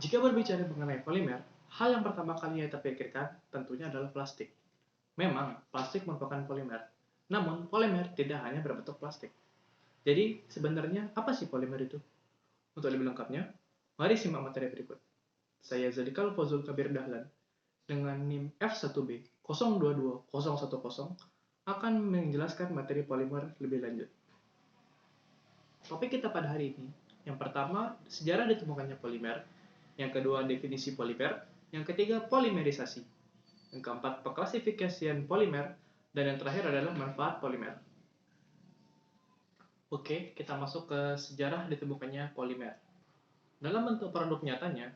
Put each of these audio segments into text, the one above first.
Jika berbicara mengenai polimer, hal yang pertama kali yang terpikirkan tentunya adalah plastik. Memang, plastik merupakan polimer. Namun, polimer tidak hanya berbentuk plastik. Jadi, sebenarnya apa sih polimer itu? Untuk lebih lengkapnya, mari simak materi berikut. Saya Zalikal Fazul Kabir Dahlan dengan NIM F1B022010 akan menjelaskan materi polimer lebih lanjut. Topik kita pada hari ini, yang pertama, sejarah ditemukannya polimer, yang kedua, definisi polimer, yang ketiga, polimerisasi, yang keempat, pengklasifikasian polimer, dan yang terakhir adalah manfaat polimer. Oke, kita masuk ke sejarah ditemukannya polimer. Dalam bentuk produk nyatanya,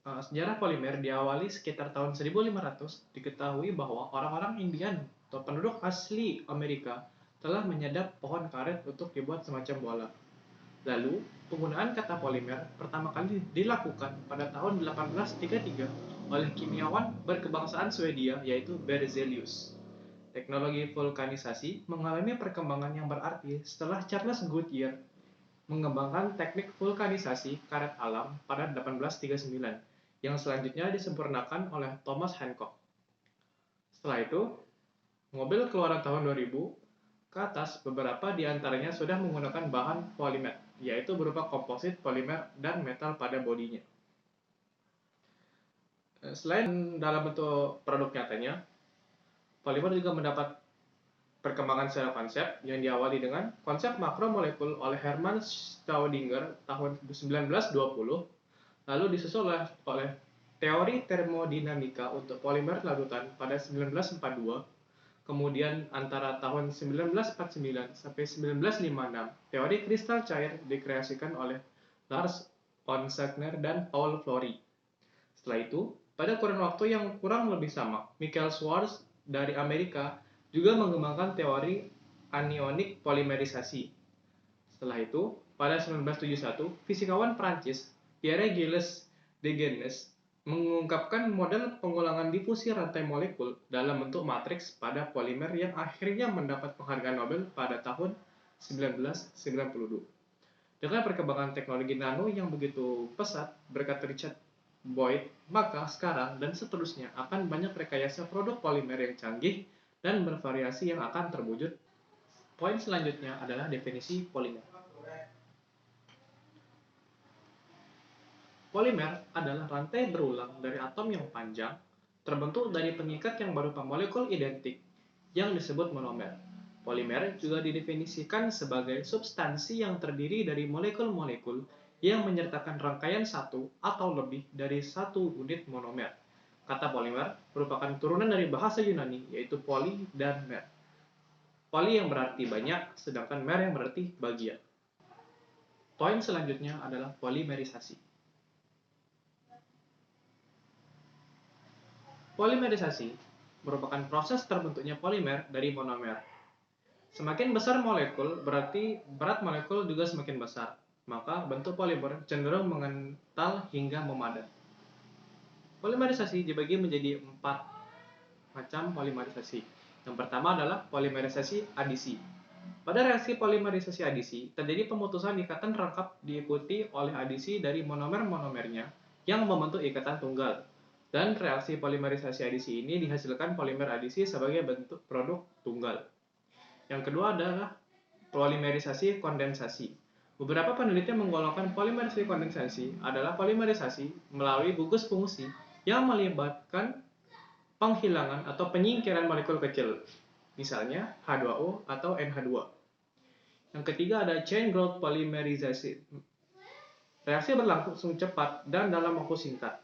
sejarah polimer diawali sekitar tahun 1500. Diketahui bahwa orang-orang Indian atau penduduk asli Amerika telah menyadap pohon karet untuk dibuat semacam bola. Lalu, penggunaan kata polimer pertama kali dilakukan pada tahun 1833 oleh kimiawan berkebangsaan Swedia yaitu Berzelius. Teknologi vulkanisasi mengalami perkembangan yang berarti setelah Charles Goodyear mengembangkan teknik vulkanisasi karet alam pada 1839, yang selanjutnya disempurnakan oleh Thomas Hancock. Setelah itu, mobil keluaran tahun 2000 ke atas, beberapa di antaranya sudah menggunakan bahan polimer, yaitu berupa komposit, polimer, dan metal pada bodinya. Selain dalam bentuk produk nyatanya, polimer juga mendapat perkembangan secara konsep yang diawali dengan konsep makromolekul oleh Hermann Staudinger tahun 1920, lalu disusul oleh teori termodinamika untuk polimer larutan pada 1942. Kemudian antara tahun 1949 sampai 1956, teori kristal cair dikreasikan oleh Lars von Sackner dan Paul Flory. Setelah itu, pada kurun waktu yang kurang lebih sama, Michael Schwarz dari Amerika juga mengembangkan teori anionik polimerisasi. Setelah itu, pada 1971, fisikawan Prancis Pierre-Gilles Degennes mengungkapkan model pengulangan difusi rantai molekul dalam bentuk matriks pada polimer yang akhirnya mendapat penghargaan Nobel pada tahun 1992. Dengan perkembangan teknologi nano yang begitu pesat berkat Richard Boyd, maka sekarang dan seterusnya akan banyak rekayasa produk polimer yang canggih dan bervariasi yang akan terwujud. Poin selanjutnya adalah definisi polimer. Polimer adalah rantai berulang dari atom yang panjang, terbentuk dari pengikat yang berupa molekul identik, yang disebut monomer. Polimer juga didefinisikan sebagai substansi yang terdiri dari molekul-molekul yang menyertakan rangkaian satu atau lebih dari satu unit monomer. Kata polimer merupakan turunan dari bahasa Yunani, yaitu poli dan mer. Poli yang berarti banyak, sedangkan mer yang berarti bagian. Poin selanjutnya adalah polimerisasi. Polimerisasi merupakan proses terbentuknya polimer dari monomer. Semakin besar molekul, berarti berat molekul juga semakin besar. Maka bentuk polimer cenderung mengental hingga memadat. Polimerisasi dibagi menjadi 4 macam polimerisasi. Yang pertama adalah polimerisasi adisi. Pada reaksi polimerisasi adisi, terjadi pemutusan ikatan rangkap diikuti oleh adisi dari monomer-monomernya yang membentuk ikatan tunggal. Dan reaksi polimerisasi adisi ini dihasilkan polimer adisi sebagai bentuk produk tunggal. Yang kedua adalah polimerisasi kondensasi. Beberapa peneliti menggolongkan polimerisasi kondensasi adalah polimerisasi melalui gugus fungsi yang melibatkan penghilangan atau penyingkiran molekul kecil, misalnya H2O atau NH2. Yang ketiga ada chain growth polymerization. Reaksi berlangsung cepat dan dalam waktu singkat.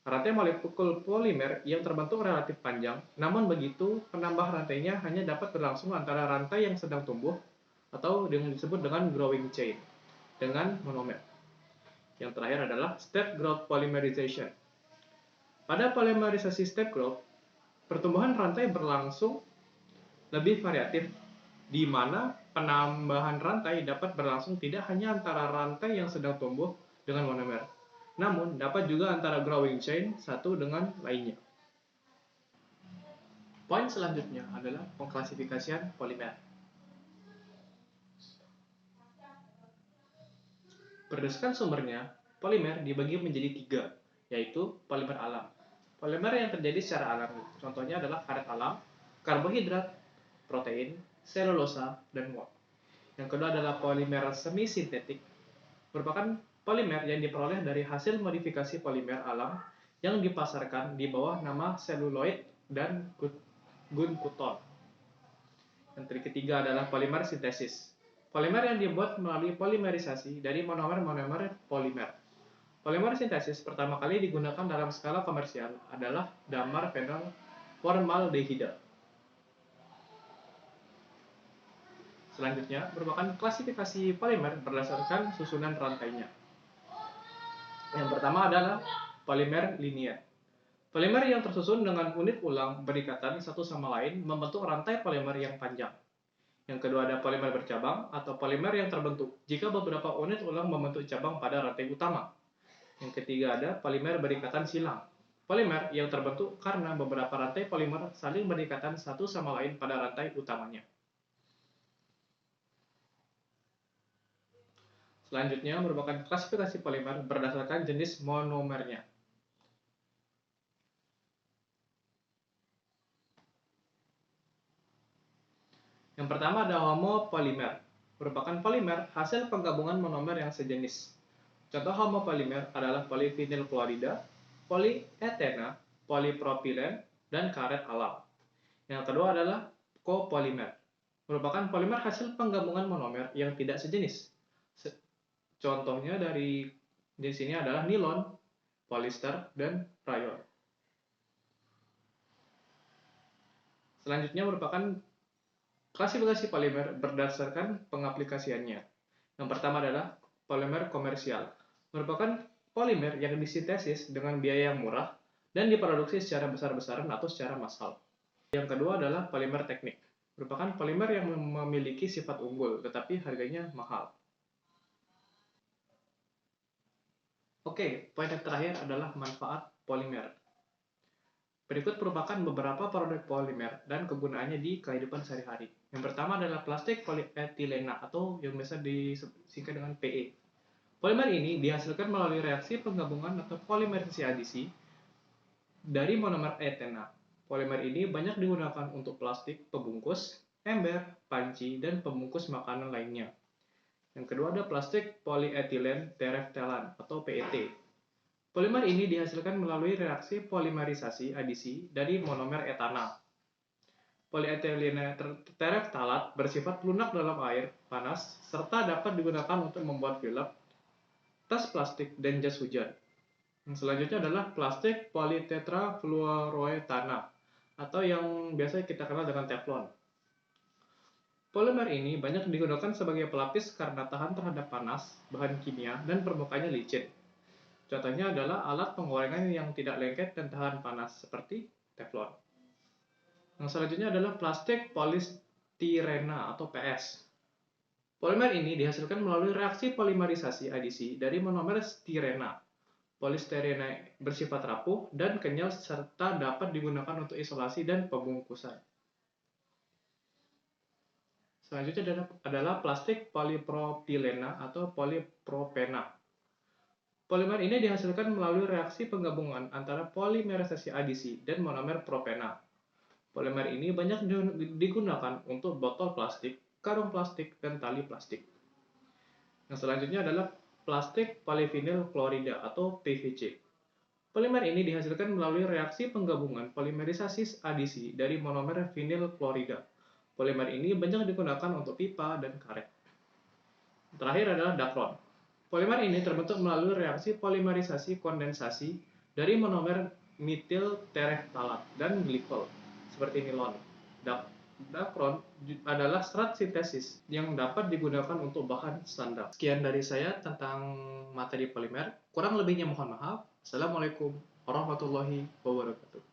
Rantai molekul polimer yang terbentuk relatif panjang, namun begitu penambah rantainya hanya dapat berlangsung antara rantai yang sedang tumbuh atau yang disebut dengan growing chain dengan monomer. Yang terakhir adalah step growth polymerization. Pada polimerisasi step growth, pertumbuhan rantai berlangsung lebih variatif, di mana penambahan rantai dapat berlangsung tidak hanya antara rantai yang sedang tumbuh dengan monomer, namun dapat juga antara growing chain satu dengan lainnya. Poin selanjutnya adalah pengklasifikasian polimer. Berdasarkan sumbernya, polimer dibagi menjadi tiga, yaitu polimer alam. Polimer yang terjadi secara alami, contohnya adalah karet alam, karbohidrat, protein, selulosa, dan wol. Yang kedua adalah polimer semi sintetik, merupakan polimer yang diperoleh dari hasil modifikasi polimer alam yang dipasarkan di bawah nama seluloid dan gunpowder. Yang ketiga adalah polimer sintesis. Polimer yang dibuat melalui polimerisasi dari monomer-monomer polimer. Polimer sintesis pertama kali digunakan dalam skala komersial adalah damar fenol formaldehida. Selanjutnya, merupakan klasifikasi polimer berdasarkan susunan rantainya. Yang pertama adalah polimer linier. Polimer yang tersusun dengan unit ulang berikatan satu sama lain membentuk rantai polimer yang panjang. Yang kedua ada polimer bercabang atau polimer yang terbentuk jika beberapa unit ulang membentuk cabang pada rantai utama. Yang ketiga ada polimer berikatan silang. Polimer yang terbentuk karena beberapa rantai polimer saling berikatan satu sama lain pada rantai utamanya. Selanjutnya merupakan klasifikasi polimer berdasarkan jenis monomernya. Yang pertama ada homopolimer, merupakan polimer hasil penggabungan monomer yang sejenis. Contoh homopolimer adalah polivinyl klorida, polietena, polipropilen, dan karet alam. Yang kedua adalah copolimer, merupakan polimer hasil penggabungan monomer yang tidak sejenis. Contohnya dari sini adalah nilon, polister, dan rayon. Selanjutnya merupakan klasifikasi polimer berdasarkan pengaplikasiannya. Yang pertama adalah polimer komersial, merupakan polimer yang disintesis dengan biaya yang murah dan diproduksi secara besar-besaran atau secara massal. Yang kedua adalah polimer teknik, merupakan polimer yang memiliki sifat unggul tetapi harganya mahal. Oke, poin yang terakhir adalah manfaat polimer. Berikut merupakan beberapa produk polimer dan kegunaannya di kehidupan sehari-hari. Yang pertama adalah plastik polietilena atau yang biasa disingkat dengan PE. Polimer ini dihasilkan melalui reaksi penggabungan atau polimerisasi adisi dari monomer etena. Polimer ini banyak digunakan untuk plastik pembungkus, ember, panci, dan pembungkus makanan lainnya. Yang kedua ada plastik polietilen tereftalan atau PET. Polimer ini dihasilkan melalui reaksi polimerisasi adisi dari monomer etana. Polietilen tereftalat bersifat lunak dalam air panas serta dapat digunakan untuk membuat film, tas plastik, dan jas hujan. Yang selanjutnya adalah plastik politetrafluoroetana atau yang biasa kita kenal dengan teflon. Polimer ini banyak digunakan sebagai pelapis karena tahan terhadap panas, bahan kimia, dan permukaannya licin. Contohnya adalah alat penggorengan yang tidak lengket dan tahan panas, seperti teflon. Yang selanjutnya adalah plastik polistirena atau PS. Polimer ini dihasilkan melalui reaksi polimerisasi adisi dari monomer stirena. Polistirena bersifat rapuh dan kenyal serta dapat digunakan untuk isolasi dan pembungkusan. Selanjutnya adalah plastik polipropilena atau polipropena. Polimer ini dihasilkan melalui reaksi penggabungan antara polimerisasi adisi dan monomer propena. Polimer ini banyak digunakan untuk botol plastik, karung plastik, dan tali plastik. Yang selanjutnya adalah plastik polivinyl klorida atau PVC. Polimer ini dihasilkan melalui reaksi penggabungan polimerisasi adisi dari monomer vinyl klorida. Polimer ini banyak digunakan untuk pipa dan karet. Terakhir adalah dacron. Polimer ini terbentuk melalui reaksi polimerisasi kondensasi dari monomer metil tereftalat dan glikol, seperti nilon. Dacron adalah serat sintesis yang dapat digunakan untuk bahan standar. Sekian dari saya tentang materi polimer. Kurang lebihnya mohon maaf. Assalamualaikum warahmatullahi wabarakatuh.